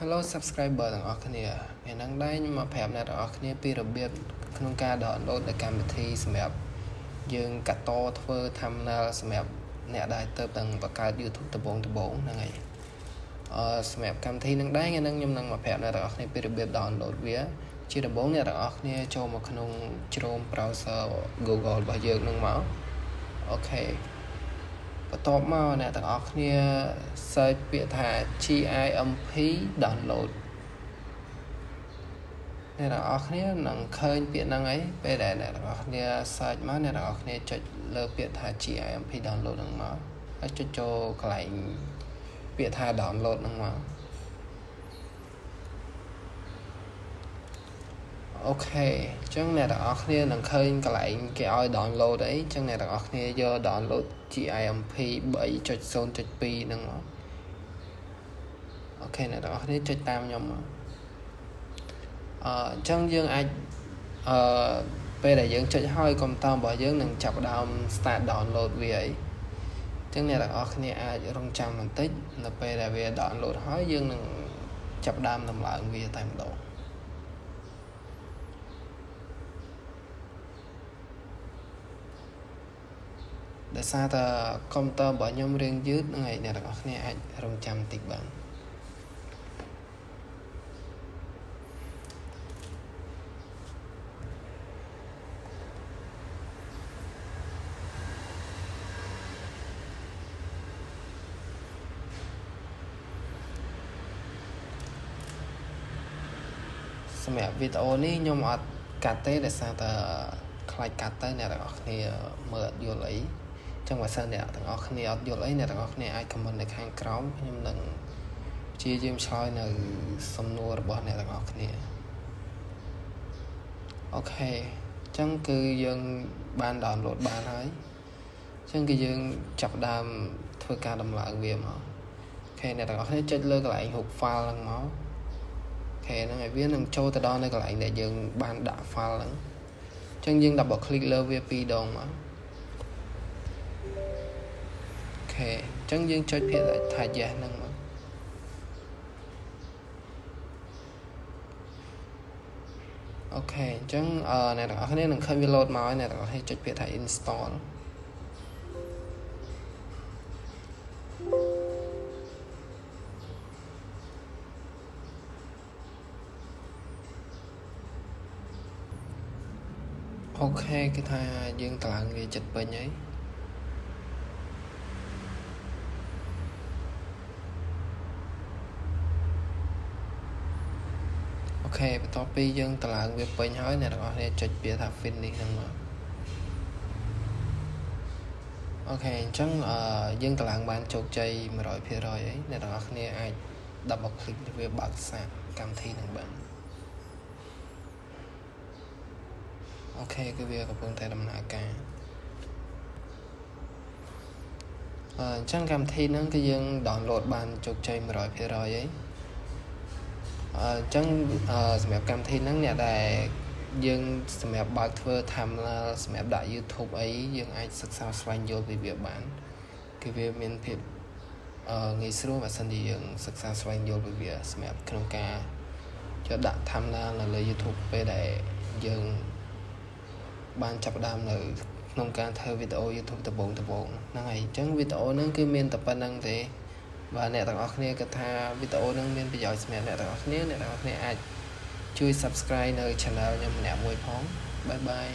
Hello subscriber ទាំងអស់គ្នាថ្ងៃហ្នឹងដែរខ្ញុំមកប្រាប់អ្នកទាំងអស់គ្នាពីរបៀបក្នុងការ download នៅកម្មវិធីសម្រាប់យើងកាត់តធ្វើ thumbnail សម្រាប់អ្នកដែលទៅទាំងបង្កើត YouTube ដំបូងហ្នឹងហើយសម្រាប់កម្មវិធីហ្នឹងដែរថ្ងៃហ្នឹងខ្ញុំនឹងមកប្រាប់អ្នកទាំងអស់គ្នាពីរបៀប download វាជាដំបូងអ្នកទាំងអស់គ្នាចូលមកក្នុង Chrome browser Google របស់យើងហ្នឹងមកអូខេបន្ទាប់មកអ្នកទាំងអស់គ្នា search ពាក្យថា GIMP download អ្នកទាំងអស់គ្នានឹងឃើញពាក្យហ្នឹងហើយពេលដែលអ្នកទាំងអស់គ្នា search មកអ្នកទាំងអស់គ្នាចុចលើពាក្យថា GIMP download ហ្នឹងមកហើយចុចចូលកន្លែងពាក្យថា download ហ្នឹងមកអូខេអញ្ចឹងអ្នកទាំងអស់គ្នានឹងឃើញកន្លែងគេឲ្យ download អីអញ្ចឹងអ្នកទាំងអស់គ្នាយក download GIMP 3.0.2 ហ្នឹងមកអូខេអ្នកទាំងអស់គ្នាចុចតាមខ្ញុំមកអញ្ចឹងយើងអាចពេលដែលយើងចុចហើយកុំព្យូទ័ររបស់យើងនឹងចាប់ផ្ដើម start download វាអីអញ្ចឹងអ្នកទាំងអស់គ្នាអាចរងចាំបន្តិចនៅពេលដែលវា download ហើយយើងនឹងចាប់ផ្ដើមដំឡើងវាតែម្ដងដោយសារតែកុំព្យូទ័ររបស់ខ្ញុំរៀងយឺតហ្នឹងហើយអ្នកទាំងអស់គ្នាអាចរងចាំបន្តិចបានសម្រាប់វីដេអូនេះខ្ញុំអត់កាត់ទេដោយសារតែខ្លាចកាត់ទៅអ្នកទាំងអស់គ្នាមើលអត់យល់អីចឹងបើសិនអ្នកទាំងអស់គ្នាអត់យល់អីអ្នកទាំងអស់គ្នាអាច comment នៅខាងក្រោមខ្ញុំនឹងព្យាយាមឆ្លើយនៅសំណួររបស់អ្នកទាំងអស់គ្នាអូខេអញ្ចឹងគឺយើងបាន download បានហើយអញ្ចឹងគឺយើងចាប់ផ្ដើមធ្វើការដំឡើងវាមកអូខេអ្នកទាំងអស់គ្នាចុចលើកន្លែងរូប file ហ្នឹងមកអូខេហ្នឹងហើយវានឹងចូលទៅដល់នៅកន្លែងដែលយើងបានដាក់ file ហ្នឹងអញ្ចឹងយើង double click លើវា2ដងមកអូខេអញ្ចឹងយើងចុចពាក្យថា yes ហ្នឹងមកអូខេអញ្ចឹងអ្នកទាំងអស់គ្នានឹងឃើញវា load មកហើយអ្នកទាំងអស់គ្នាចុចពាក្យថា installអូខេគឺថាយើងតម្លើងវាចិត្តពេញហើយអូខេបន្ទាប់ពីយើងតម្លើងវាពេញហើយអ្នកទាំងអស់គ្នាចុចពាក្យថា finish ហ្នឹងមកអូខេអញ្ចឹងយើងតម្លើងបានជោគជ័យ 100% ហើយអ្នកទាំងអស់គ្នាអាច double click វាបើកសារកម្មវិធីហ្នឹងបានអូខេគឺវាកំពុងតែដំណើរការអញ្ចឹងកម្មវិធីហ្នឹងគឺយើង download បានជោគជ័យ 100% ហើយអញ្ចឹងសម្រាប់កម្មវិធីហ្នឹងអ្នកដែលយើងសម្រាប់បើកធ្វើ thumbnail សម្រាប់ដាក់ YouTube អីយើងអាចសិក្សាស្វែងយល់ពីវាបានគឺវាមានភាពងាយស្រួលបើសិនជាយើងសិក្សាស្វែងយល់ពីវាសម្រាប់ក្នុងការចូលដាក់ thumbnail នៅលើ YouTube ពេលដែលយើងបានចាប់ផ្ដើមនៅក្នុងការធ្វើវីដេអូ YouTube ដំបូងហ្នឹងហើយអញ្ចឹងវីដេអូហ្នឹងគឺមានតែប៉ុណ្្នឹងទេបាទអ្នកទាំងអស់គ្នាគិតថាវីដេអូហ្នឹងមានប្រយោជន៍សម្រាប់អ្នកទាំងអស់គ្នាអាចជួយ subscribe នៅ channel ខ្ញុំម្នាក់មួយផងបាយបាយ